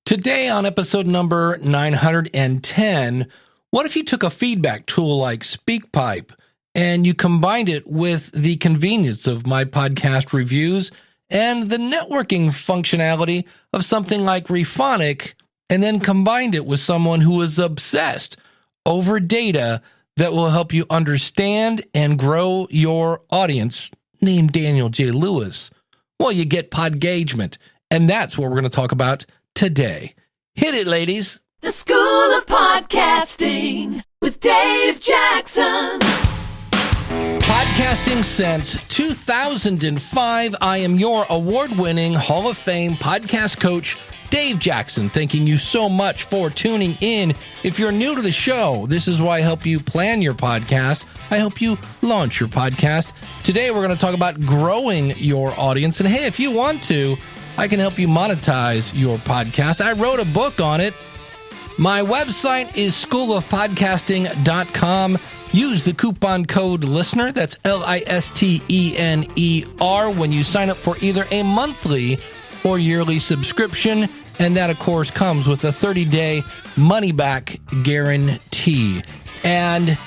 Today on episode number 910, what if you took a feedback tool like SpeakPipe and you combined it with the convenience of my podcast reviews and the networking functionality of something like Refonic, and then combined it with someone who is obsessed over data that will help you understand and grow your audience, named Daniel J. Lewis? Well, you get Podgagement, and that's what we're going to talk about today. Hit it, ladies. The School of Podcasting with Dave Jackson. Podcasting since 2005. I am your award-winning Hall of Fame podcast coach, Dave Jackson, thanking you so much for tuning in. If you're new to the show, this is why I help you plan your podcast. I help you launch your podcast. Today, we're going to talk about growing your audience. And hey, if you want to, I can help you monetize your podcast. I wrote a book on it. My website is schoolofpodcasting.com. Use the coupon code LISTENER, that's LISTENER, when you sign up for either a monthly or yearly subscription. And that, of course, comes with a 30-day money-back guarantee. And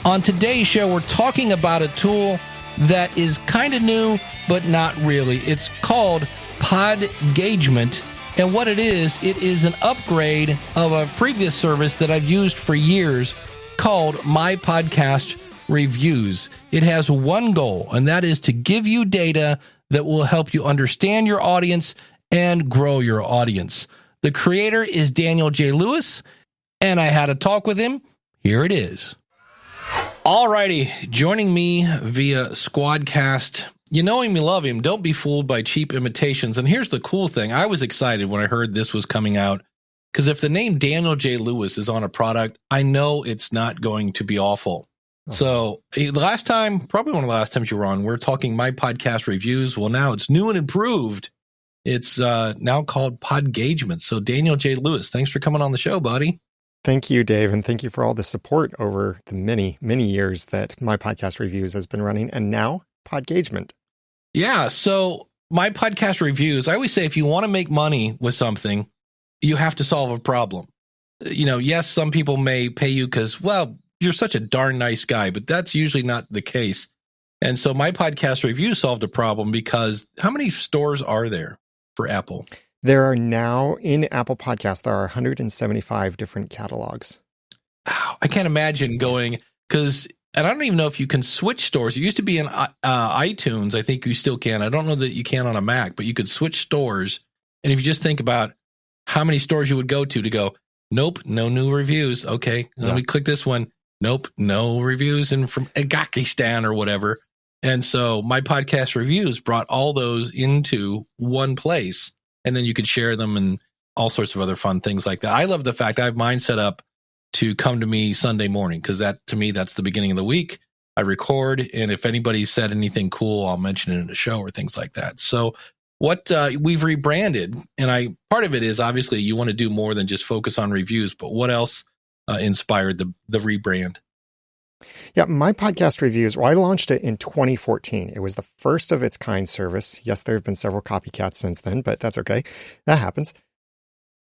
on today's show, we're talking about a tool that is kind of new, but not really. It's called Podgagement. And what it is an upgrade of a previous service that I've used for years called My Podcast Reviews. It has one goal, and that is to give you data that will help you understand your audience and grow your audience. The creator is Daniel J. Lewis, and I had a talk with him. Here it is. Alrighty, joining me via Squadcast. You know him, you love him. Don't be fooled by cheap imitations. And here's the cool thing. I was excited when I heard this was coming out, because if the name Daniel J. Lewis is on a product, I know it's not going to be awful. Okay. So the last time, probably one of the last times you were on, we're talking My Podcast Reviews. Well, now it's new and improved. It's now called Podgagement. So Daniel J. Lewis, thanks for coming on the show, buddy. Thank you, Dave, and thank you for all the support over the many, many years that My Podcast Reviews has been running, and now Podgagement. Yeah, so My Podcast Reviews, I always say if you want to make money with something, you have to solve a problem. You know, yes, some people may pay you because, well, you're such a darn nice guy, but that's usually not the case. And so My Podcast Review solved a problem because how many stores are there for Apple? There are now, in Apple Podcasts, there are 175 different catalogs. I can't imagine going, because, and I don't even know if you can switch stores. It used to be in iTunes. I think you still can. I don't know that you can on a Mac, but you could switch stores. And if you just think about how many stores you would go to go, nope, no new reviews. Okay, let me click this one. Nope, no reviews and from Uzbekistan or whatever. And so My Podcast Reviews brought all those into one place, and then you could share them and all sorts of other fun things like that. I love the fact I have mine set up to come to me Sunday morning, because that, to me, that's the beginning of the week. I record, and if anybody said anything cool, I'll mention it in the show or things like that. So what we've rebranded, and part of it is obviously you want to do more than just focus on reviews, but what else inspired the rebrand? Yeah, My Podcast Reviews, well, I launched it in 2014. It was the first of its kind service. Yes, there have been several copycats since then, but that's okay. That happens.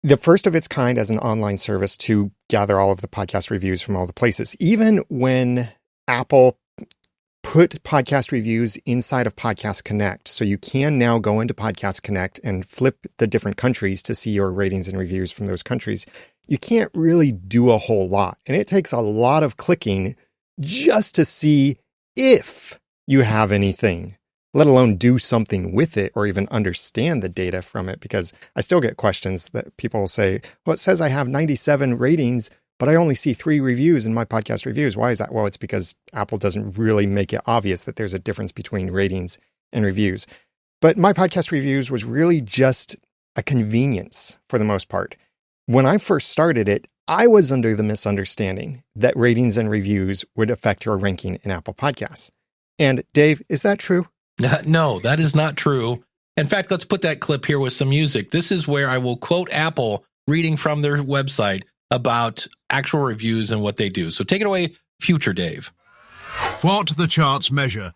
The first of its kind as an online service to gather all of the podcast reviews from all the places. Even when Apple put podcast reviews inside of Podcast Connect, so you can now go into Podcast Connect and flip the different countries to see your ratings and reviews from those countries, you can't really do a whole lot. And it takes a lot of clicking just to see if you have anything, let alone do something with it or even understand the data from it. Because I still get questions that people will say, well, it says I have 97 ratings, but I only see 3 reviews in My Podcast Reviews. Why is that? Well, it's because Apple doesn't really make it obvious that there's a difference between ratings and reviews. But My Podcast Reviews was really just a convenience for the most part. When I first started it, I was under the misunderstanding that ratings and reviews would affect your ranking in Apple Podcasts. And Dave, is that true? No, that is not true. In fact, let's put that clip here with some music. This is where I will quote Apple reading from their website about actual reviews and what they do. So take it away, future Dave. What the charts measure.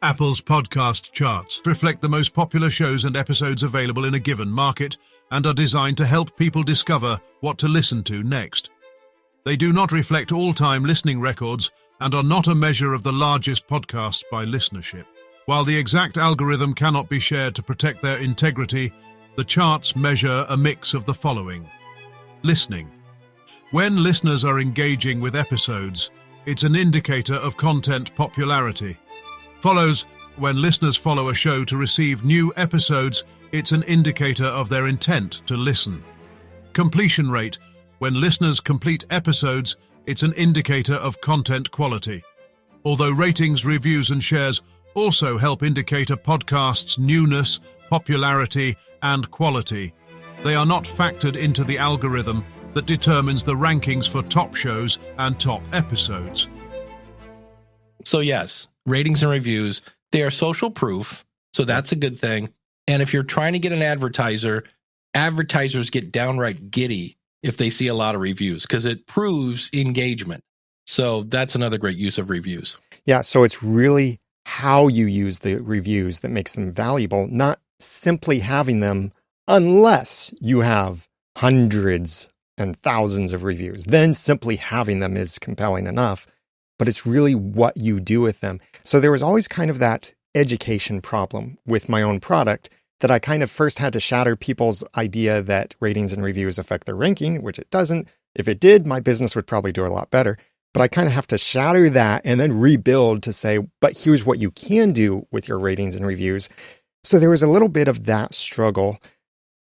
Apple's podcast charts reflect the most popular shows and episodes available in a given market and are designed to help people discover what to listen to next. They do not reflect all-time listening records and are not a measure of the largest podcasts by listenership. While the exact algorithm cannot be shared to protect their integrity, the charts measure a mix of the following. Listening. When listeners are engaging with episodes, it's an indicator of content popularity. Follows. When listeners follow a show to receive new episodes, it's an indicator of their intent to listen. Completion rate. When listeners complete episodes, it's an indicator of content quality. Although ratings, reviews, and shares also help indicate a podcast's newness, popularity, and quality, they are not factored into the algorithm that determines the rankings for top shows and top episodes. So yes, ratings and reviews, they are social proof, so that's a good thing. And if you're trying to get an advertiser, advertisers get downright giddy if they see a lot of reviews because it proves engagement. So that's another great use of reviews. Yeah, so it's really how you use the reviews that makes them valuable, not simply having them unless you have hundreds and thousands of reviews. Then simply having them is compelling enough, but it's really what you do with them. So there was always kind of that education problem with my own product that I kind of first had to shatter people's idea that ratings and reviews affect their ranking, which it doesn't. If it did, my business would probably do a lot better. But I kind of have to shatter that and then rebuild to say, but here's what you can do with your ratings and reviews. So there was a little bit of that struggle.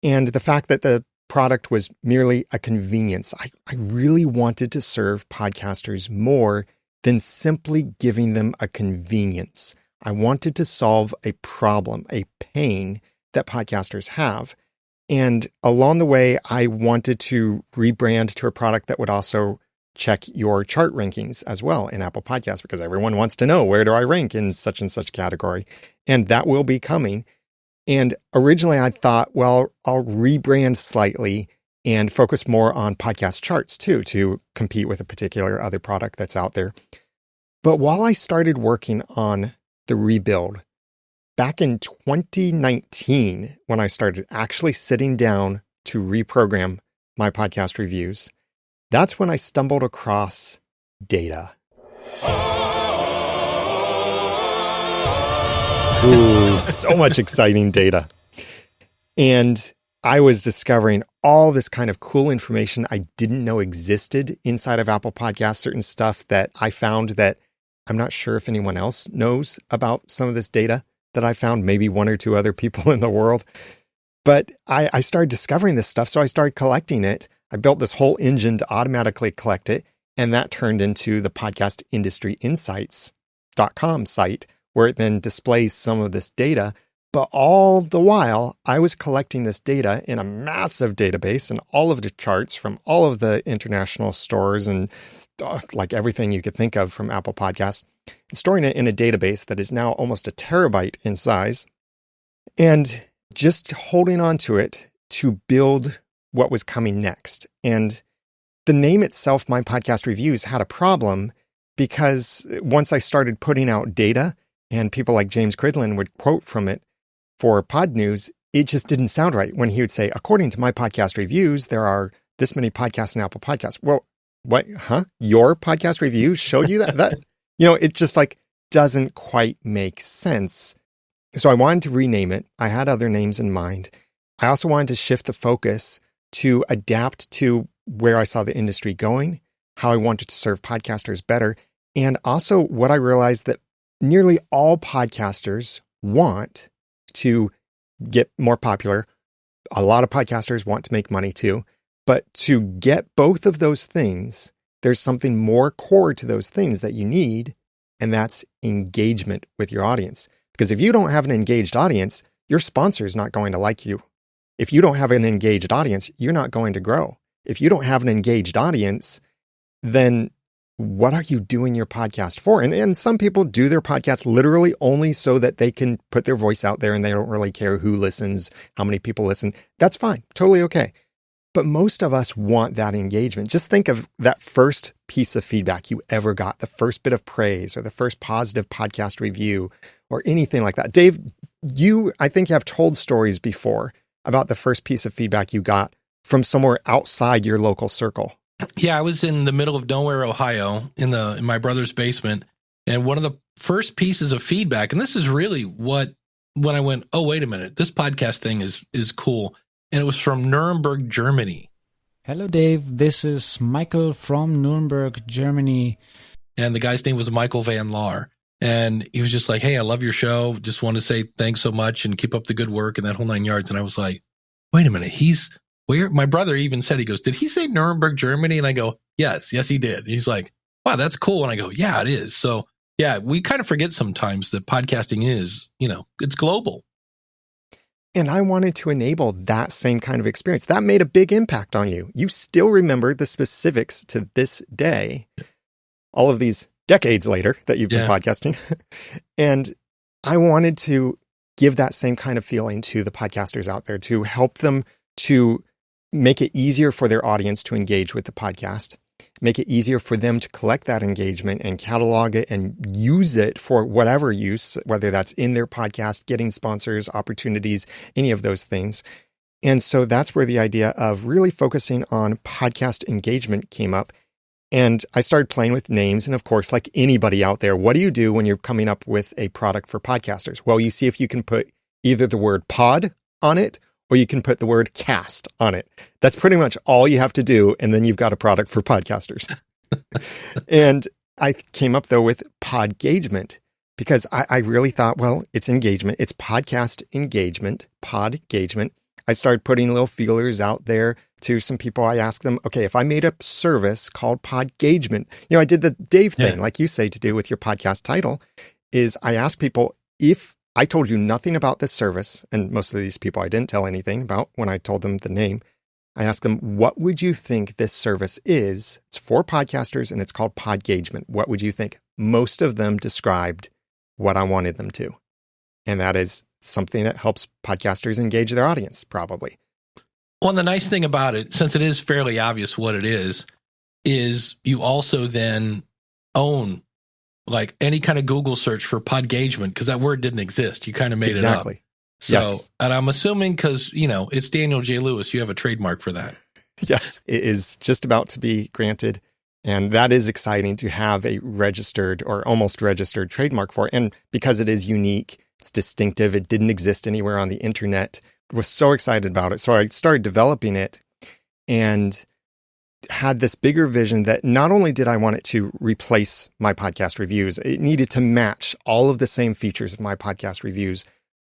And the fact that the product was merely a convenience. I really wanted to serve podcasters more than simply giving them a convenience. I wanted to solve a problem, a pain that podcasters have. And along the way, I wanted to rebrand to a product that would also check your chart rankings as well in Apple Podcasts, because everyone wants to know, where do I rank in such and such category? And that will be coming. And originally I thought, well, I'll rebrand slightly and focus more on podcast charts too, to compete with a particular other product that's out there. But while I started working on the rebuild, back in 2019, when I started actually sitting down to reprogram my podcast reviews, that's when I stumbled across data. Ooh, so much exciting data. And I was discovering all this kind of cool information I didn't know existed inside of Apple Podcasts, certain stuff that I found that I'm not sure if anyone else knows about some of this data that I found, maybe one or two other people in the world. But I started discovering this stuff, so I started collecting it. I built this whole engine to automatically collect it, and that turned into the podcastindustryinsights.com site, where it then displays some of this data. But all the while, I was collecting this data in a massive database and all of the charts from all of the international stores and like everything you could think of from Apple Podcasts, and storing it in a database that is now almost a terabyte in size, and just holding on to it to build what was coming next. And the name itself, My Podcast Reviews, had a problem because once I started putting out data and people like James Cridlin would quote from it for Pod News, it just didn't sound right when he would say, according to My Podcast Reviews, there are this many podcasts in Apple Podcasts. Well, what? Huh? Your podcast reviews showed you that? It just like doesn't quite make sense. So I wanted to rename it. I had other names in mind. I also wanted to shift the focus to adapt to where I saw the industry going, how I wanted to serve podcasters better, and also what I realized that nearly all podcasters want to get more popular. A lot of podcasters want to make money too. But to get both of those things, there's something more core to those things that you need, and that's engagement with your audience. Because if you don't have an engaged audience, your sponsor is not going to like you. If you don't have an engaged audience, you're not going to grow. If you don't have an engaged audience, then what are you doing your podcast for? And some people do their podcast literally only so that they can put their voice out there and they don't really care who listens, how many people listen. That's fine. Totally okay. But most of us want that engagement. Just think of that first piece of feedback you ever got, the first bit of praise or the first positive podcast review or anything like that. Dave, I think you have told stories before about the first piece of feedback you got from somewhere outside your local circle. Yeah, I was in the middle of nowhere, Ohio, in my brother's basement, and one of the first pieces of feedback, and this is really when I went, oh, wait a minute, this podcast thing is cool, and it was from Nuremberg, Germany. Hello, Dave. This is Michael from Nuremberg, Germany. And the guy's name was Michael Van Laar. And he was just like, hey, I love your show. Just want to say thanks so much and keep up the good work and that whole 9 yards. And I was like, wait a minute, he's where? My brother even said, he goes, did he say Nuremberg, Germany? And I go, yes, he did. And he's like, wow, that's cool. And I go, yeah, it is. So yeah, we kind of forget sometimes that podcasting is, it's global. And I wanted to enable that same kind of experience. That made a big impact on you. You still remember the specifics to this day, all of these decades later that you've been podcasting. And I wanted to give that same kind of feeling to the podcasters out there, to help them to make it easier for their audience to engage with the podcast, make it easier for them to collect that engagement and catalog it and use it for whatever use, whether that's in their podcast, getting sponsors, opportunities, any of those things. And so that's where the idea of really focusing on podcast engagement came up. And I started playing with names. And of course, like anybody out there, what do you do when you're coming up with a product for podcasters? Well, you see if you can put either the word pod on it or you can put the word cast on it. That's pretty much all you have to do. And then you've got a product for podcasters. And I came up, though, with Podgagement because I really thought, well, it's engagement. It's podcast engagement, Podgagement. I started putting little feelers out there to some people. I asked them, okay, if I made a service called Podgagement, I did the Dave thing, like you say, to do with your podcast title, is I asked people, if I told you nothing about this service, and most of these people I didn't tell anything about when I told them the name, I asked them, what would you think this service is? It's for podcasters and it's called Podgagement. What would you think? Most of them described what I wanted them to. And that is something that helps podcasters engage their audience, probably. Well, the nice thing about it, since it is fairly obvious what it is you also then own like any kind of Google search for Podgagement, because that word didn't exist. You kind of made it up. So, yes. And I'm assuming because, it's Daniel J. Lewis, you have a trademark for that. Yes, it is just about to be granted. And that is exciting to have a registered or almost registered trademark for. And because it is unique, it's distinctive, it didn't exist anywhere on the internet. I was so excited about it. So I started developing it and had this bigger vision that not only did I want it to replace my podcast reviews, it needed to match all of the same features of my podcast reviews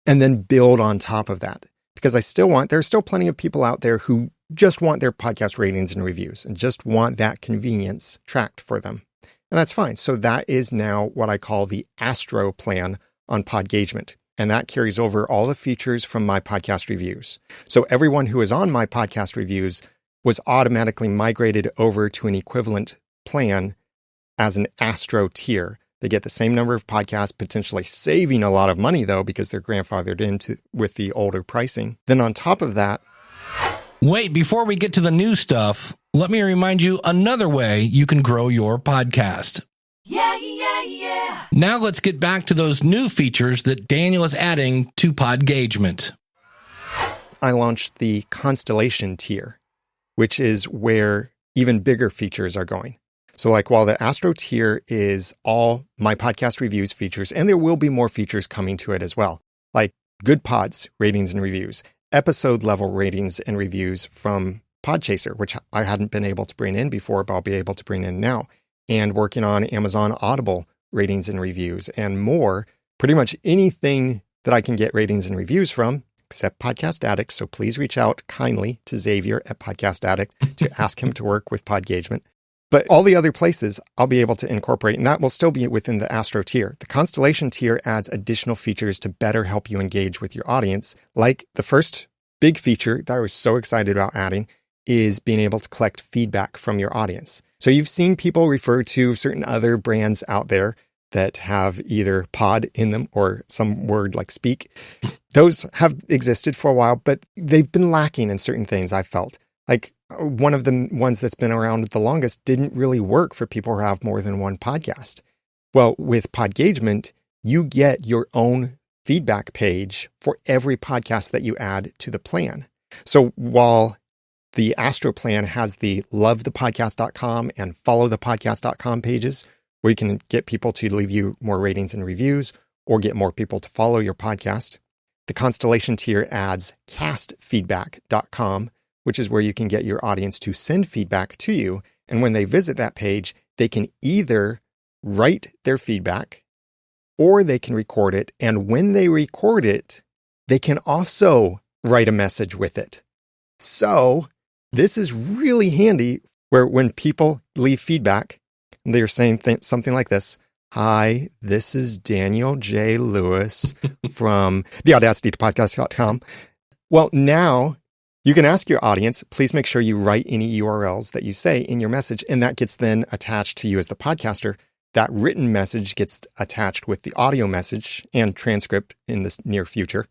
and then build on top of that. Because there's still plenty of people out there who just want their podcast ratings and reviews and just want that convenience tracked for them. And that's fine. So that is now what I call the Astro plan on Podgagement. And that carries over all the features from my podcast reviews. So everyone who is on my podcast reviews was automatically migrated over to an equivalent plan as an Astro tier. They get the same number of podcasts, potentially saving a lot of money, though, because they're grandfathered into with the older pricing. Then on top of that... Wait, before we get to the new stuff, let me remind you another way you can grow your podcast. Yeah. Now let's get back to those new features that Daniel is adding to Podgagement. I launched the Constellation tier, which is where even bigger features are going. So like while the Astro tier is all my podcast reviews features, and there will be more features coming to it as well, like Goodpods ratings and reviews, episode level ratings and reviews from Podchaser, which I hadn't been able to bring in before, but I'll be able to bring in now, and working on Amazon Audible ratings and reviews and more, pretty much anything that I can get ratings and reviews from, except Podcast Addict. So please reach out kindly to Xavier at Podcast Addict to ask him to work with Podgagement. But all the other places I'll be able to incorporate, and that will still be within the Astro tier. The Constellation tier adds additional features to better help you engage with your audience. Like the first big feature that I was so excited about adding is being able to collect feedback from your audience. So you've seen people refer to certain other brands out there that have either pod in them or some word like speak. Those have existed for a while, but they've been lacking in certain things, I've felt. Like one of the ones that's been around the longest didn't really work for people who have more than one podcast. Well, with Podgagement, you get your own feedback page for every podcast that you add to the plan. So while the Astro plan has the lovethepodcast.com and followthepodcast.com pages where you can get people to leave you more ratings and reviews or get more people to follow your podcast, the Constellation tier adds castfeedback.com, which is where you can get your audience to send feedback to you. And when they visit that page, they can either write their feedback or they can record it. And when they record it, they can also write a message with it. So this is really handy where when people leave feedback, they're saying something like this: "Hi, this is Daniel J. Lewis from theaudacitytopodcast.com. Well, now you can ask your audience, please make sure you write any URLs that you say in your message, and that gets then attached to you as the podcaster. That written message gets attached with the audio message and transcript in the near future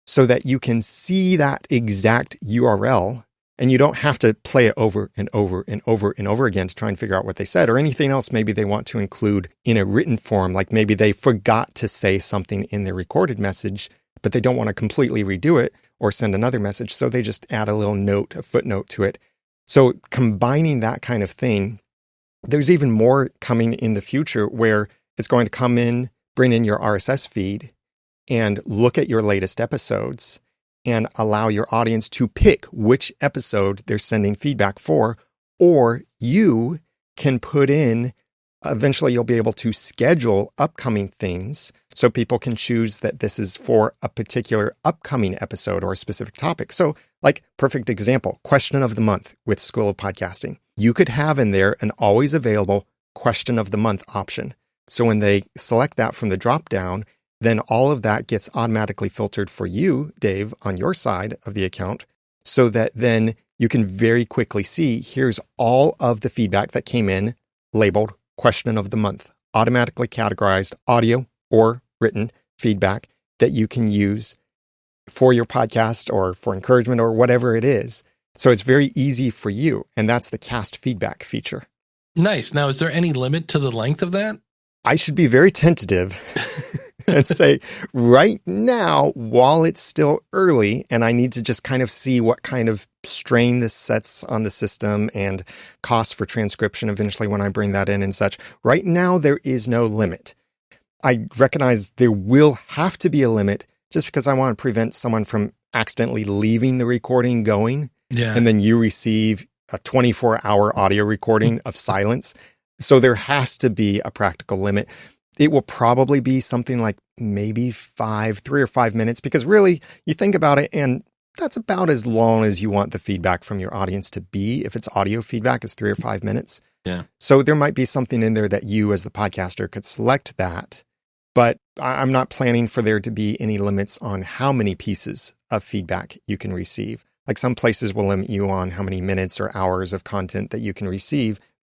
so that you can see that exact URL and you don't have to play it over and over and over and over again to try and figure out what they said or anything else maybe they want to include in a written form. Like maybe they forgot to say something in their recorded message, but they don't want to completely redo it or send another message. So they just add a little note, a footnote to it. So combining that kind of thing, there's even more coming in the future where it's going to come in, bring in your RSS feed and look at your latest episodes and allow your audience to pick which episode they're sending feedback for, or you can put in, eventually you'll be able to schedule upcoming things so people can choose that this is for a particular upcoming episode or a specific topic. So like perfect example, question of the month with School of Podcasting. You could have in there an always available question of the month option. So when they select that from the drop down, then all of that gets automatically filtered for you, Dave, on your side of the account, so that then you can very quickly see, here's all of the feedback that came in labeled question of the month, automatically categorized audio or written feedback that you can use for your podcast or for encouragement or whatever it is. So it's very easy for you. And that's the cast feedback feature. Nice. Now, is there any limit to the length of that? I should be very tentative and say right now, while it's still early and I need to just kind of see what kind of strain this sets on the system and costs for transcription eventually when I bring that in and such, right now there is no limit. I recognize there will have to be a limit just because I want to prevent someone from accidentally leaving the recording going. Yeah. And then you receive a 24-hour audio recording of silence. So there has to be a practical limit. It will probably be something like maybe 3 or 5 minutes, because really you think about it and that's about as long as you want the feedback from your audience to be. If it's audio feedback, it's 3 or 5 minutes. Yeah. So there might be something in there that you as the podcaster could select that, but I'm not planning for there to be any limits on how many pieces of feedback you can receive. Like some places will limit you on how many minutes or hours of content that you can receive.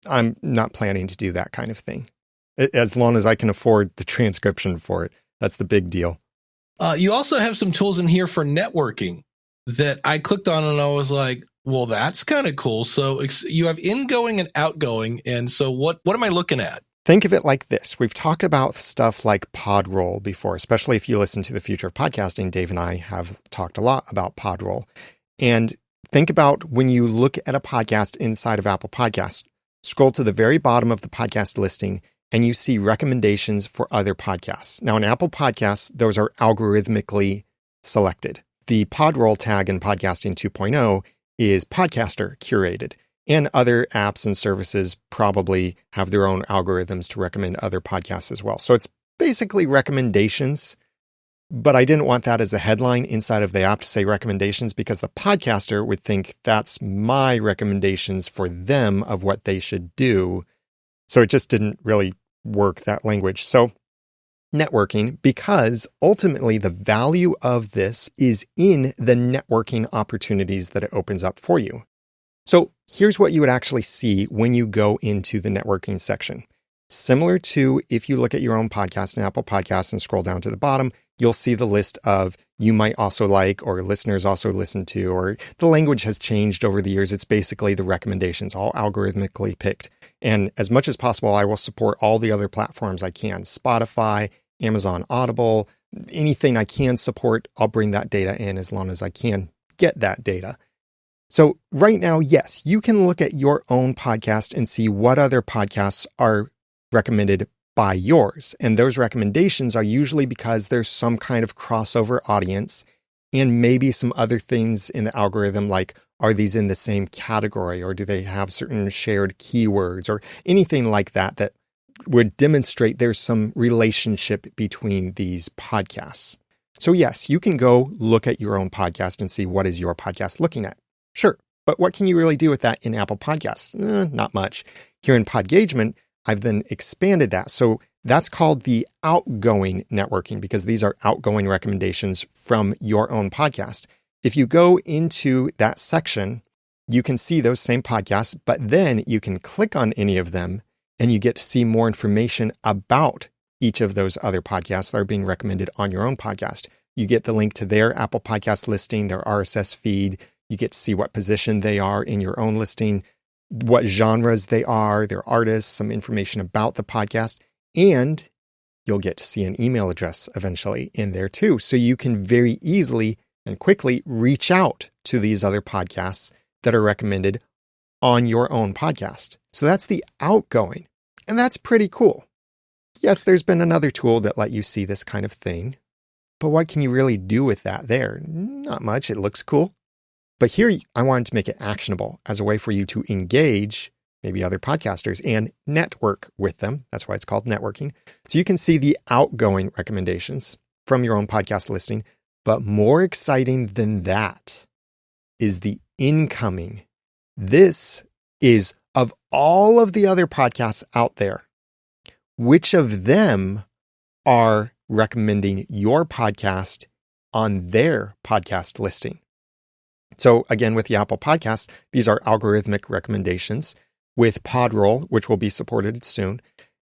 I'm not planning to do that kind of thing. As long as I can afford the transcription for it. That's the big deal. You also have some tools in here for networking that I clicked on and I was like, well, that's kind of cool. So you have ingoing and outgoing. And so what am I looking at? Think of it like this. We've talked about stuff like Podroll before, especially if you listen to the Future of Podcasting. Dave and I have talked a lot about Podroll. And think about when you look at a podcast inside of Apple Podcasts, scroll to the very bottom of the podcast listing and you see recommendations for other podcasts. Now in Apple Podcasts, those are algorithmically selected. The Podroll tag in Podcasting 2.0 is podcaster curated, and other apps and services probably have their own algorithms to recommend other podcasts as well. So it's basically recommendations, but I didn't want that as a headline inside of the app to say recommendations, because the podcaster would think that's my recommendations for them of what they should do. So it just didn't really work, that language. So networking, because ultimately the value of this is in the networking opportunities that it opens up for you. So here's what you would actually see when you go into the networking section. Similar to if you look at your own podcast in Apple Podcasts and scroll down to the bottom, you'll see the list of you might also like, or listeners also listen to, or the language has changed over the years. It's basically the recommendations, all algorithmically picked. And as much as possible, I will support all the other platforms I can. Spotify, Amazon Audible, anything I can support, I'll bring that data in as long as I can get that data. So right now, yes, you can look at your own podcast and see what other podcasts are recommended by yours. And those recommendations are usually because there's some kind of crossover audience and maybe some other things in the algorithm, like are these in the same category, or do they have certain shared keywords or anything like that that would demonstrate there's some relationship between these podcasts. So yes, you can go look at your own podcast and see what is your podcast looking at. Sure, but what can you really do with that in Apple Podcasts? Not much. Here in Podgagement, I've then expanded that. So that's called the outgoing networking, because these are outgoing recommendations from your own podcast. If you go into that section, you can see those same podcasts, but then you can click on any of them and you get to see more information about each of those other podcasts that are being recommended on your own podcast. You get the link to their Apple Podcast listing, their RSS feed. You get to see what position they are in your own listing, what genres they are, their artists, some information about the podcast, and you'll get to see an email address eventually in there too. So you can very easily and quickly reach out to these other podcasts that are recommended on your own podcast. So that's the outgoing, and that's pretty cool. Yes, there's been another tool that let you see this kind of thing, but what can you really do with that there? Not much. It looks cool. But here I wanted to make it actionable as a way for you to engage maybe other podcasters and network with them. That's why it's called networking. So you can see the outgoing recommendations from your own podcast listing. But more exciting than that is the incoming. This is, of all of the other podcasts out there, which of them are recommending your podcast on their podcast listing? So again, with the Apple Podcasts, these are algorithmic recommendations. With Podroll, which will be supported soon,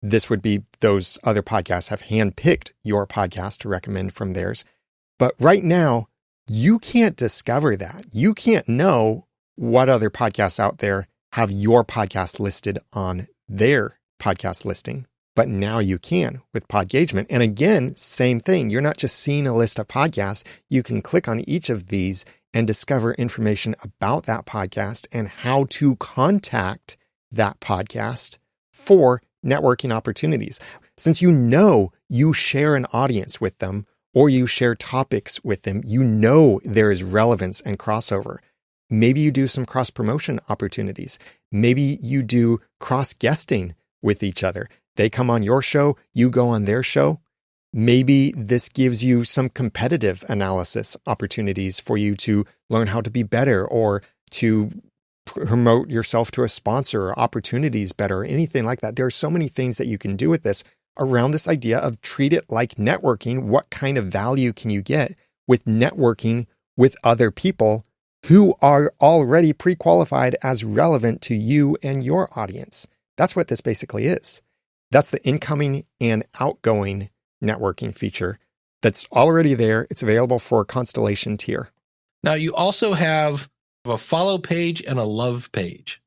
this would be those other podcasts have handpicked your podcast to recommend from theirs. But right now, you can't discover that. You can't know what other podcasts out there have your podcast listed on their podcast listing. But now you can with Podgagement. And again, same thing. You're not just seeing a list of podcasts. You can click on each of these and discover information about that podcast and how to contact that podcast for networking opportunities. Since you know you share an audience with them, or you share topics with them, you know there is relevance and crossover. Maybe you do some cross-promotion opportunities. Maybe you do cross-guesting with each other. They come on your show, you go on their show. Maybe this gives you some competitive analysis opportunities for you to learn how to be better, or to promote yourself to a sponsor, or opportunities better, or anything like that. There are so many things that you can do with this around this idea of treat it like networking. What kind of value can you get with networking with other people who are already pre-qualified as relevant to you and your audience? That's what this basically is. That's the incoming and outgoing networking feature that's already there. It's available for Constellation tier. Now, you also have a follow page and a love page.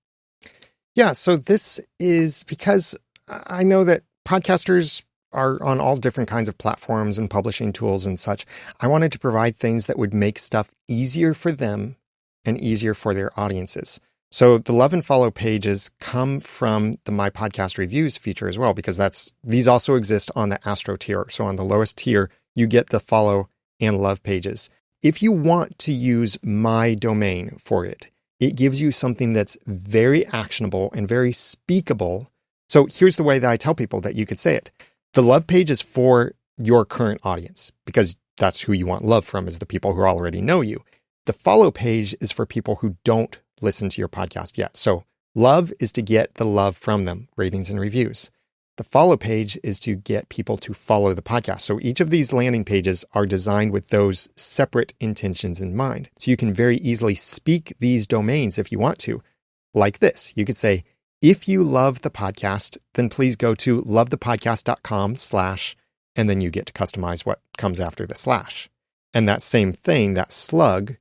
Yeah, so this is because I know that podcasters are on all different kinds of platforms and publishing tools and such. I wanted to provide things that would make stuff easier for them and easier for their audiences. So the love and follow pages come from the My Podcast Reviews feature as well, because these also exist on the Astro tier. So on the lowest tier, you get the follow and love pages. If you want to use my domain for it, it gives you something that's very actionable and very speakable. So here's the way that I tell people that you could say it. The love page is for your current audience, because that's who you want love from, is the people who already know you. The follow page is for people who don't listen to your podcast yet. So love is to get the love from them, ratings and reviews. The follow page is to get people to follow the podcast. So each of these landing pages are designed with those separate intentions in mind. So you can very easily speak these domains if you want to, like this. You could say, if you love the podcast, then please go to lovethepodcast.com/ and then you get to customize what comes after the slash. And that same thing, that slug,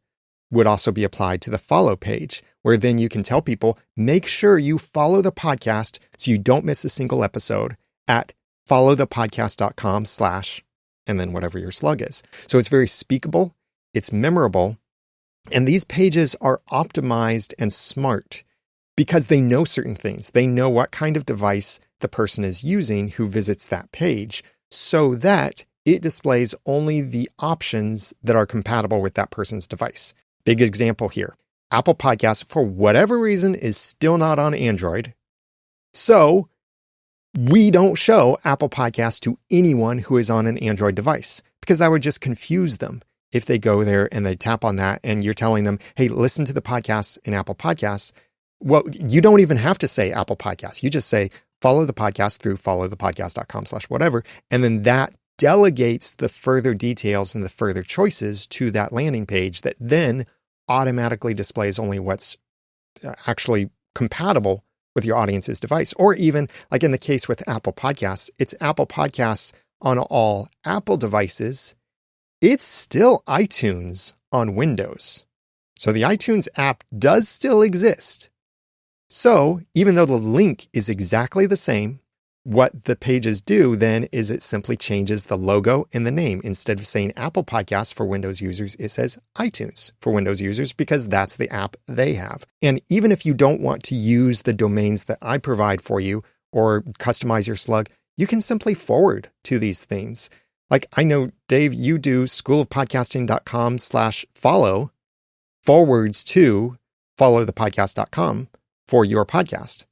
would also be applied to the follow page, where then you can tell people, make sure you follow the podcast so you don't miss a single episode at followthepodcast.com/ and then whatever your slug is. So it's very speakable, it's memorable, and these pages are optimized and smart because they know certain things. They know what kind of device the person is using who visits that page so that it displays only the options that are compatible with that person's device. Big example here. Apple Podcasts, for whatever reason, is still not on Android. So we don't show Apple Podcasts to anyone who is on an Android device because that would just confuse them. If they go there and they tap on that and you're telling them, hey, listen to the podcasts in Apple Podcasts. Well, you don't even have to say Apple Podcasts. You just say, follow the podcast through followthepodcast.com/whatever. And then that delegates the further details and the further choices to that landing page that then automatically displays only what's actually compatible with your audience's device. Or even like in the case with Apple Podcasts, it's Apple Podcasts on all Apple devices. It's still iTunes on Windows. So the iTunes app does still exist. So even though the link is exactly the same, what the pages do then is it simply changes the logo and the name. Instead of saying Apple Podcasts for Windows users, it says iTunes for Windows users because that's the app they have. And even if you don't want to use the domains that I provide for you or customize your slug, you can simply forward to these things. Like I know, Dave, you do schoolofpodcasting.com/follow forwards to followthepodcast.com for your podcast.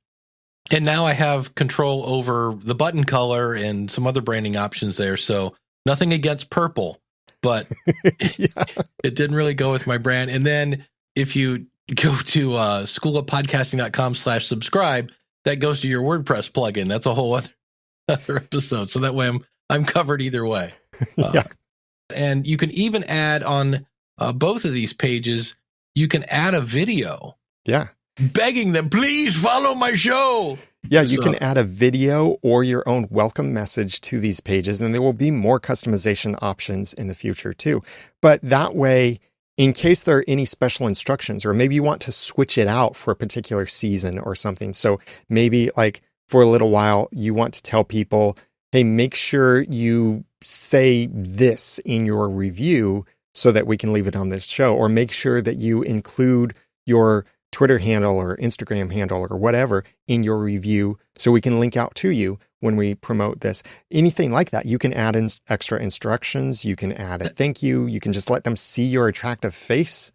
And now I have control over the button color and some other branding options there. So nothing against purple, but it didn't really go with my brand. And then if you go to schoolofpodcasting.com/subscribe, that goes to your WordPress plugin. That's a whole other episode. So that way I'm covered either way. And you can even add on both of these pages, you can add a video. Yeah. Begging them, please follow my show. Yeah, you can add a video or your own welcome message to these pages, and there will be more customization options in the future too. But that way, in case there are any special instructions, or maybe you want to switch it out for a particular season or something. So maybe like for a little while, you want to tell people, hey, make sure you say this in your review so that we can leave it on this show, or make sure that you include your Twitter handle or Instagram handle or whatever in your review so we can link out to you when we promote this. Anything like that. You can add in extra instructions. You can add a thank you. You can just let them see your attractive face.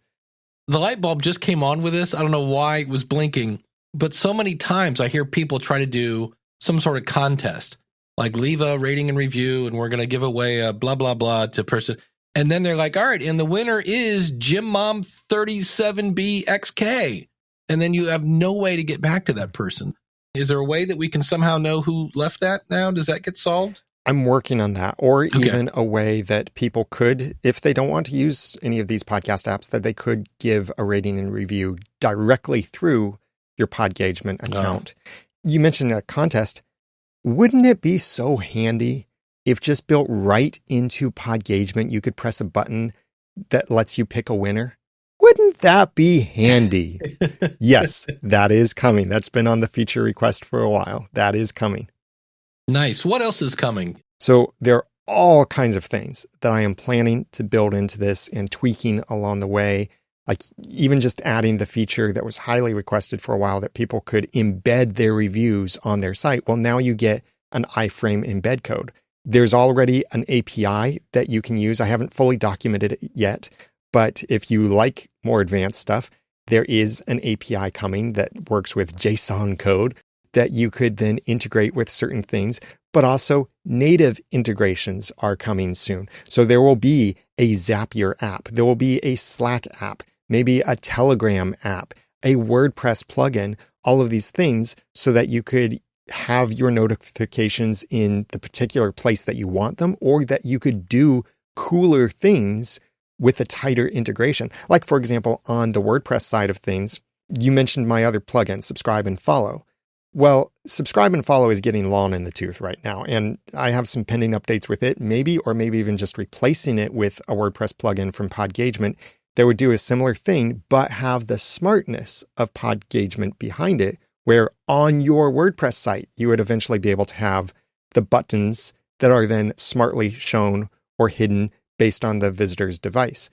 The light bulb just came on with this. I don't know why it was blinking, but so many times I hear people try to do some sort of contest, like leave a rating and review and we're going to give away a blah, blah, blah to person. And then they're like, all right, and the winner is Jim Mom 37BXK. And then you have no way to get back to that person. Is there a way that we can somehow know who left that now? Does that get solved? I'm working on that. Or even a way that people could, if they don't want to use any of these podcast apps, that they could give a rating and review directly through your Podgagement account. You mentioned a contest. Wouldn't it be so handy if just built right into Podgagement, you could press a button that lets you pick a winner? Wouldn't that be handy? Yes, that is coming. That's been on the feature request for a while. That is coming. Nice. What else is coming? So there are all kinds of things that I am planning to build into this and tweaking along the way. Like even just adding the feature that was highly requested for a while that people could embed their reviews on their site. Well, now you get an iframe embed code. There's already an API that you can use. I haven't fully documented it yet, but if you like more advanced stuff, there is an API coming that works with JSON code that you could then integrate with certain things, but also native integrations are coming soon. So there will be a Zapier app. There will be a Slack app, maybe a Telegram app, a WordPress plugin, all of these things so that you could have your notifications in the particular place that you want them, or that you could do cooler things with a tighter integration. Like, for example, on the WordPress side of things, you mentioned my other plugin, Subscribe and Follow. Well, Subscribe and Follow is getting long in the tooth right now, and I have some pending updates with it, maybe even just replacing it with a WordPress plugin from Podgagement that would do a similar thing, but have the smartness of Podgagement behind it, where on your WordPress site, you would eventually be able to have the buttons that are then smartly shown or hidden based on the visitor's device.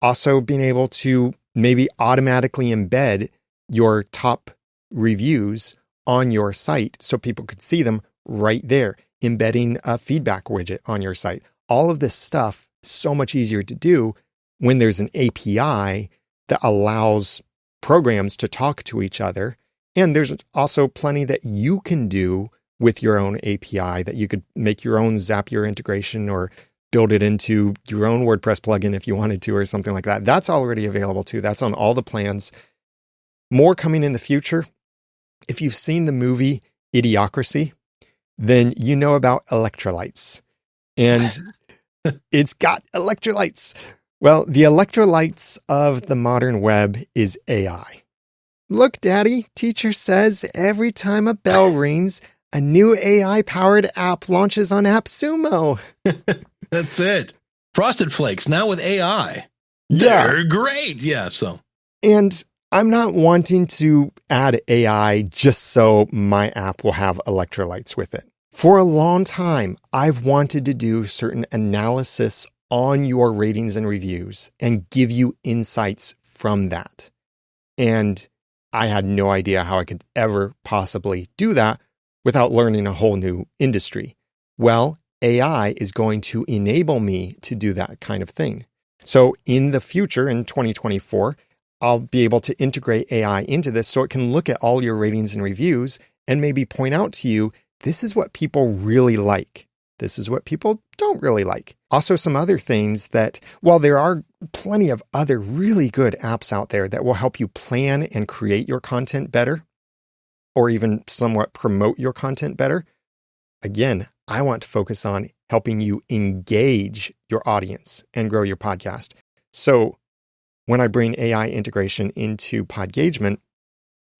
Also being able to maybe automatically embed your top reviews on your site so people could see them right there, embedding a feedback widget on your site. All of this stuff is so much easier to do when there's an API that allows programs to talk to each other. And there's also plenty that you can do with your own API, that you could make your own Zapier integration or build it into your own WordPress plugin if you wanted to, or something like that. That's already available too. That's on all the plans. More coming in the future. If you've seen the movie Idiocracy, then you know about electrolytes. And it's got electrolytes. Well, the electrolytes of the modern web is AI. Look, Daddy, teacher says every time a bell rings, a new AI-powered app launches on AppSumo. That's it. Frosted Flakes, now with AI. Yeah. They're great. Yeah, so. And I'm not wanting to add AI just so my app will have electrolytes with it. For a long time, I've wanted to do certain analysis on your ratings and reviews and give you insights from that. And I had no idea how I could ever possibly do that without learning a whole new industry. Well, AI is going to enable me to do that kind of thing. So in the future, in 2024, I'll be able to integrate AI into this so it can look at all your ratings and reviews and maybe point out to you, this is what people really like. This is what people don't really like. Also, some other things that, while there are plenty of other really good apps out there that will help you plan and create your content better, or even somewhat promote your content better, again, I want to focus on helping you engage your audience and grow your podcast. So when I bring AI integration into Podgagement,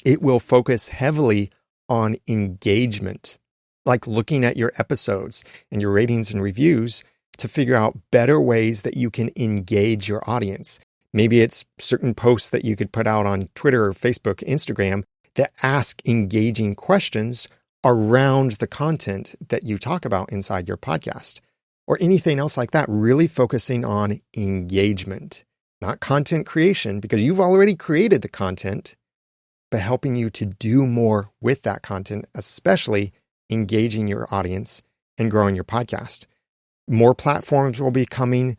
it will focus heavily on engagement, like looking at your episodes and your ratings and reviews to figure out better ways that you can engage your audience. Maybe it's certain posts that you could put out on Twitter or Facebook, Instagram that ask engaging questions around the content that you talk about inside your podcast, or anything else like that, really focusing on engagement, not content creation, because you've already created the content, but helping you to do more with that content, especially engaging your audience and growing your podcast. More platforms will be coming.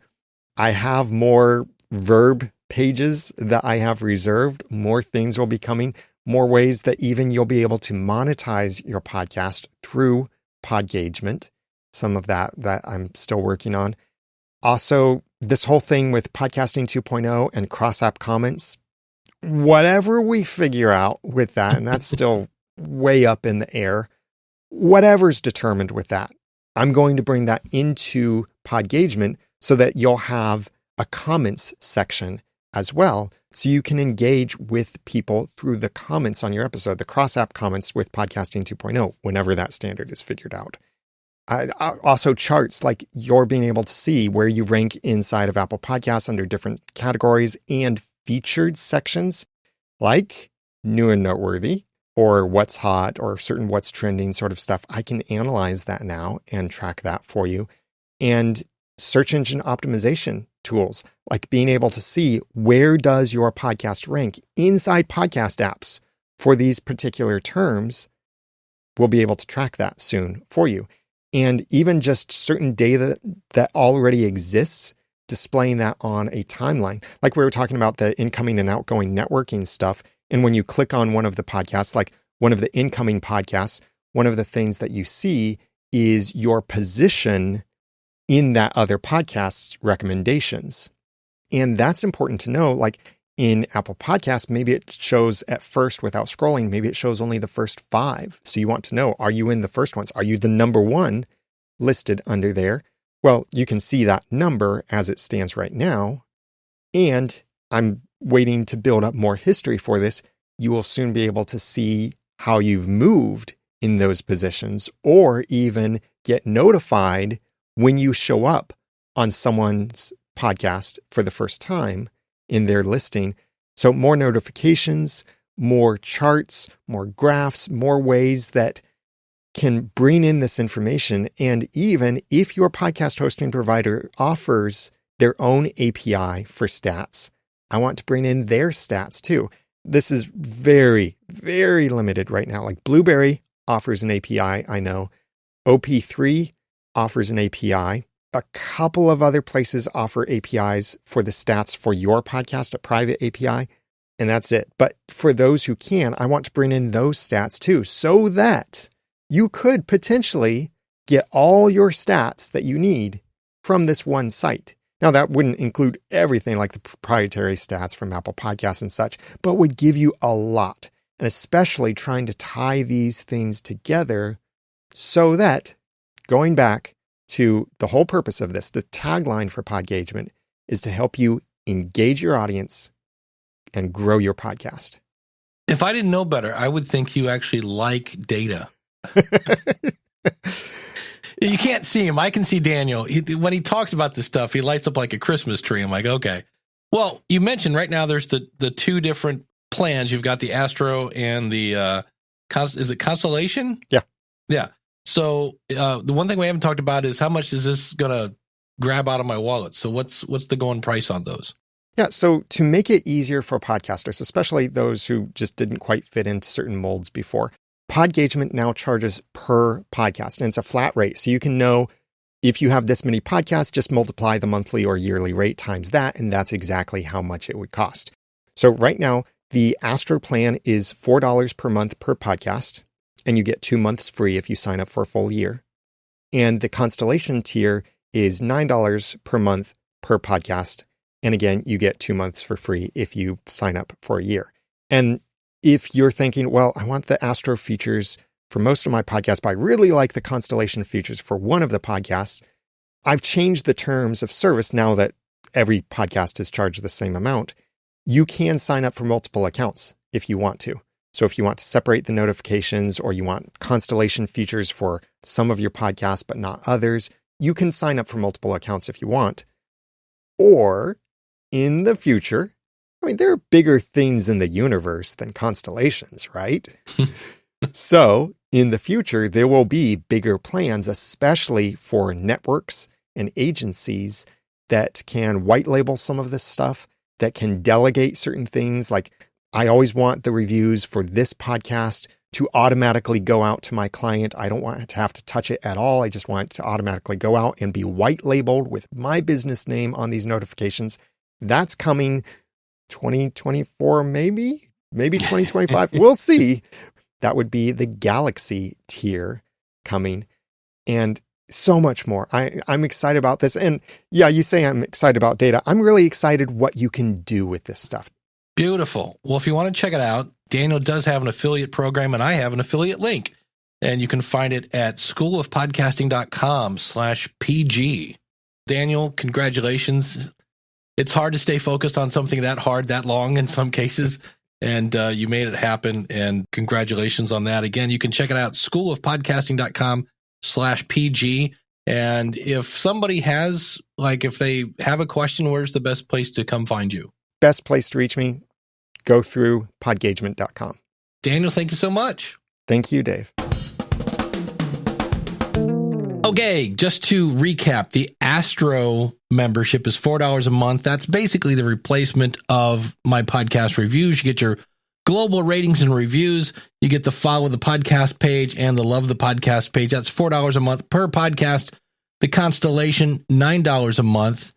I have more verb pages that I have reserved. More things will be coming. More ways that even you'll be able to monetize your podcast through Podgagement. Some of that I'm still working on. Also, this whole thing with Podcasting 2.0 and cross-app comments, whatever we figure out with that, and that's still way up in the air, whatever's determined with that, I'm going to bring that into Podgagement so that you'll have a comments section as well, so you can engage with people through the comments on your episode, the cross-app comments with Podcasting 2.0, whenever that standard is figured out. Also charts, like you're being able to see where you rank inside of Apple Podcasts under different categories, and featured sections like new and noteworthy or what's hot or certain what's trending sort of stuff. I can analyze that now and track that for you. And search engine optimization tools, like being able to see where does your podcast rank inside podcast apps for these particular terms. We'll be able to track that soon for you. And even just certain data that already exists, displaying that on a timeline. Like we were talking about the incoming and outgoing networking stuff. And when you click on one of the podcasts, like one of the incoming podcasts, one of the things that you see is your position in that other podcast's recommendations. And that's important to know. Like in Apple Podcasts, maybe it shows at first without scrolling. Maybe it shows only the first 5. So you want to know, are you in the first ones? Are you the number 1 listed under there? Well, you can see that number as it stands right now. And I'm waiting to build up more history for this. You will soon be able to see how you've moved in those positions, or even get notified when you show up on someone's podcast for the first time in their listing. So more notifications, more charts, more graphs, more ways that can bring in this information. And even if your podcast hosting provider offers their own API for stats, I want to bring in their stats too. This is very, very limited right now. Like Blueberry offers an API, I know. OP3 offers an API. A couple of other places offer APIs for the stats for your podcast, a private API, and that's it. But for those who can, I want to bring in those stats too, so that you could potentially get all your stats that you need from this one site. Now, that wouldn't include everything like the proprietary stats from Apple Podcasts and such, but would give you a lot. And especially trying to tie these things together so that, going back to the whole purpose of this, the tagline for Podgagement is to help you engage your audience and grow your podcast. If I didn't know better, I would think you actually like data. You can't see him. I can see Daniel. When he talks about this stuff, he lights up like a Christmas tree. I'm like, okay. Well, you mentioned right now there's the two different plans. You've got the Astro and the, is it Constellation? Yeah. Yeah. So the one thing we haven't talked about is how much is this going to grab out of my wallet? So what's the going price on those? Yeah, so to make it easier for podcasters, especially those who just didn't quite fit into certain molds before, Podgagement now charges per podcast, and it's a flat rate. So you can know if you have this many podcasts, just multiply the monthly or yearly rate times that, and that's exactly how much it would cost. So right now, the Astro plan is $4 per month per podcast, and you get 2 months free if you sign up for a full year. And the Constellation tier is $9 per month per podcast. And again, you get 2 months for free if you sign up for a year. And if you're thinking, well, I want the Astro features for most of my podcasts, but I really like the Constellation features for one of the podcasts, I've changed the terms of service now that every podcast is charged the same amount. You can sign up for multiple accounts if you want to. So if you want to separate the notifications or you want Constellation features for some of your podcasts but not others, you can sign up for multiple accounts if you want. Or in the future, I mean, there are bigger things in the universe than constellations, right? So in the future, there will be bigger plans, especially for networks and agencies that can white label some of this stuff, that can delegate certain things. Like, I always want the reviews for this podcast to automatically go out to my client. I don't want to have to touch it at all. I just want it to automatically go out and be white labeled with my business name on these notifications. That's coming 2024, maybe 2025. We'll see. That would be the Galaxy tier coming, and so much more. I'm excited about this. And yeah, you say I'm excited about data. I'm really excited what you can do with this stuff. Beautiful. Well, if you want to check it out, Daniel does have an affiliate program, and I have an affiliate link, and you can find it at schoolofpodcasting.com/PG. Daniel, congratulations. It's hard to stay focused on something that hard, that long in some cases, and you made it happen, and congratulations on that. Again, you can check it out, schoolofpodcasting.com/PG. And if somebody has, like, if they have a question, where's the best place to come find you? Best place to reach me, go through podgagement.com. Daniel, thank you so much. Thank you, Dave. Okay, just to recap, the Astro membership is $4 a month. That's basically the replacement of my podcast reviews. You get your global ratings and reviews. You get the Follow the Podcast page and the Love the Podcast page. That's $4 a month per podcast. The Constellation, $9 a month.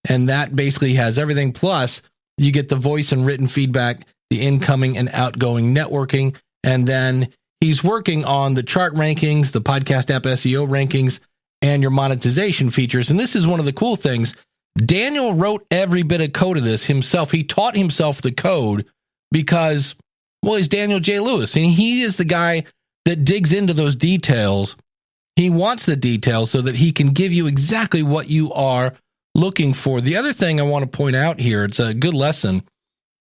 And that basically has everything. Plus, you get the voice and written feedback, the incoming and outgoing networking. And then he's working on the chart rankings, the podcast app SEO rankings, and your monetization features. And this is one of the cool things. Daniel wrote every bit of code of this himself. He taught himself the code because, well, he's Daniel J. Lewis, and he is the guy that digs into those details. He wants the details so that he can give you exactly what you are looking for. The other thing I want to point out here, it's a good lesson,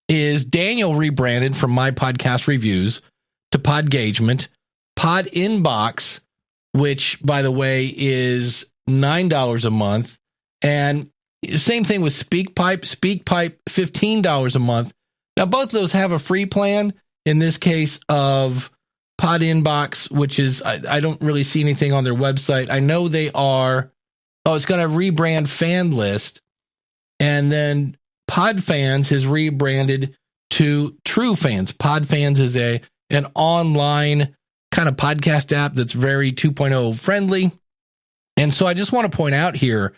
is Daniel rebranded from My Podcast Reviews to Podgagement. Pod Inbox, which, by the way, is $9 a month. And same thing with SpeakPipe. SpeakPipe, $15 a month. Now, both of those have a free plan, in this case of Pod Inbox, which is, I don't really see anything on their website. I know they are, it's going to rebrand Fan List. And then Pod Fans has rebranded to True Fans. Pod Fans is an online kind of podcast app that's very 2.0 friendly. And so I just want to point out here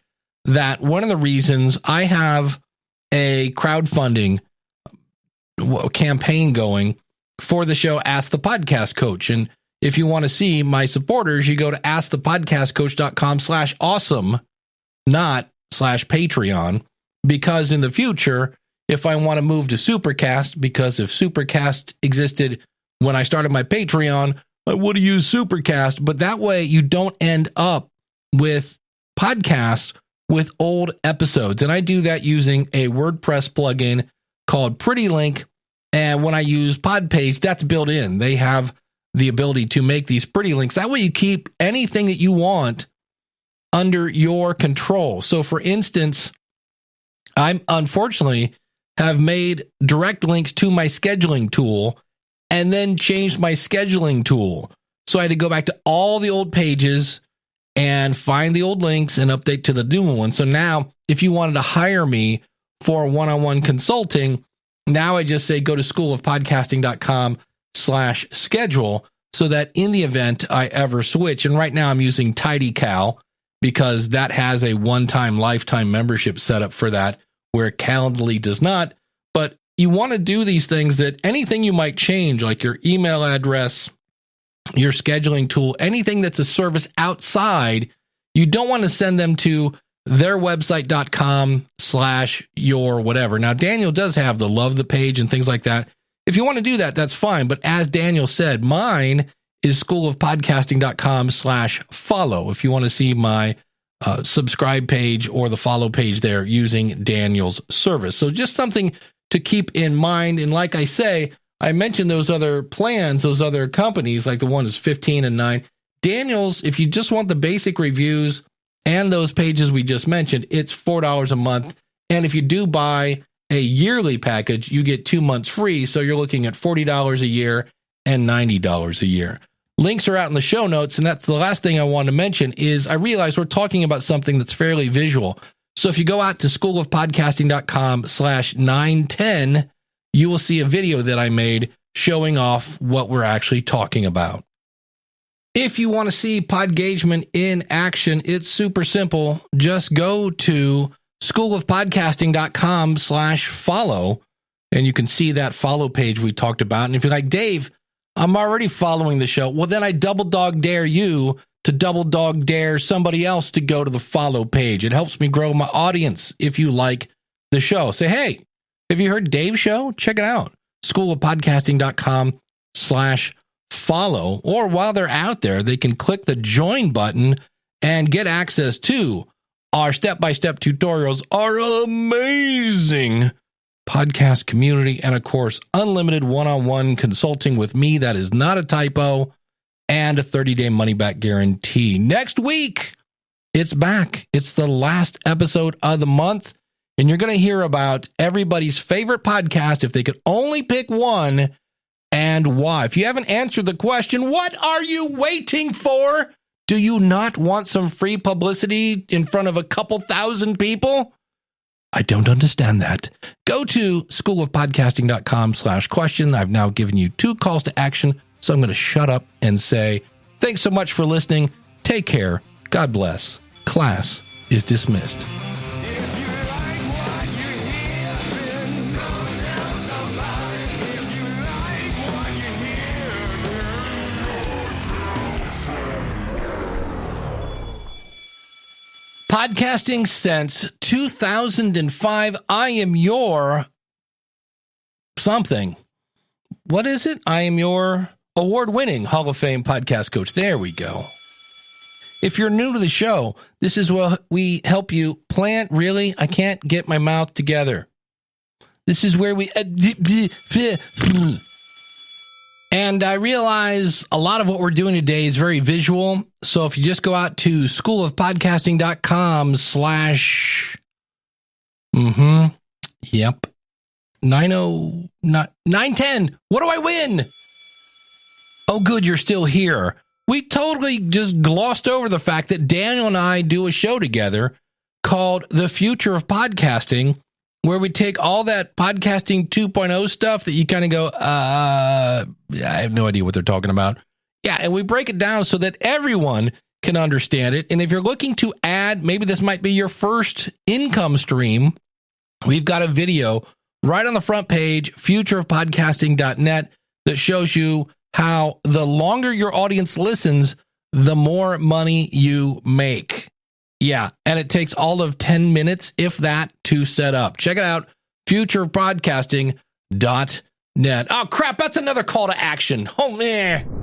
that one of the reasons I have a crowdfunding campaign going for the show Ask the Podcast Coach. And if you want to see my supporters, you go to askthepodcastcoach.com/awesome, not /Patreon, because in the future, if I want to move to Supercast, because if Supercast existed when I started my Patreon, I would have used Supercast, but that way you don't end up with podcasts with old episodes. And I do that using a WordPress plugin called Pretty Link. And when I use Podpage, that's built in. They have the ability to make these pretty links. That way you keep anything that you want under your control. So for instance, I unfortunately have made direct links to my scheduling tool and then changed my scheduling tool. So I had to go back to all the old pages and find the old links and update to the new one. So now if you wanted to hire me for one-on-one consulting, now I just say go to schoolofpodcasting.com/schedule so that in the event I ever switch, and right now I'm using TidyCal because that has a one-time lifetime membership setup for that, where Calendly does not. But you want to do these things that anything you might change, like your email address, your scheduling tool, anything that's a service outside, you don't want to send them to their website.com/your whatever. Now, Daniel does have the love the page and things like that. If you want to do that, that's fine. But as Daniel said, mine is schoolofpodcasting.com/follow. If you want to see my subscribe page or the follow page there using Daniel's service. So just something to keep in mind. And like I say, I mentioned those other plans, those other companies, like the one is 15 and 9. Daniel's, if you just want the basic reviews and those pages we just mentioned, it's $4 a month. And if you do buy a yearly package, you get 2 months free. So you're looking at $40 a year and $90 a year. Links are out in the show notes. And that's the last thing I want to mention is I realize we're talking about something that's fairly visual. So if you go out to schoolofpodcasting.com/910, you will see a video that I made showing off what we're actually talking about. If you want to see Podgagement in action, it's super simple. Just go to schoolofpodcasting.com/follow, and you can see that follow page we talked about. And if you're like, Dave, I'm already following the show, well, then I double dog dare you to double dog dare somebody else to go to the follow page. It helps me grow my audience if you like the show. Say, hey, have you heard Dave's show? Check it out. schoolofpodcasting.com/follow. Or while they're out there, they can click the join button and get access to our step-by-step tutorials, our amazing podcast community, and of course, unlimited one-on-one consulting with me. That is not a typo. And a 30-day money-back guarantee. Next week, it's back. It's the last episode of the month. And you're going to hear about everybody's favorite podcast, if they could only pick one, and why. If you haven't answered the question, what are you waiting for? Do you not want some free publicity in front of a couple thousand people? I don't understand that. Go to schoolofpodcasting.com/question. I've now given you 2 calls to action. So I'm going to shut up and say, thanks so much for listening. Take care. God bless. Class is dismissed. Podcasting since 2005. I am your something. What is it? I am your award-winning Hall of Fame podcast coach. There we go. If you're new to the show, this is where we help you plan. Really? I can't get my mouth together. This is where we... And I realize a lot of what we're doing today is very visual. So if you just go out to schoolofpodcasting.com/ Yep. 910. What do I win? Oh, good, you're still here. We totally just glossed over the fact that Daniel and I do a show together called The Future of Podcasting, where we take all that podcasting 2.0 stuff that you kind of go, I have no idea what they're talking about. Yeah, and we break it down so that everyone can understand it. And if you're looking to add, maybe this might be your first income stream, we've got a video right on the front page, futureofpodcasting.net, that shows you how the longer your audience listens, the more money you make. Yeah, and it takes all of 10 minutes, if that, to set up. Check it out, futureofpodcasting.net. Oh, crap, that's another call to action. Oh, man.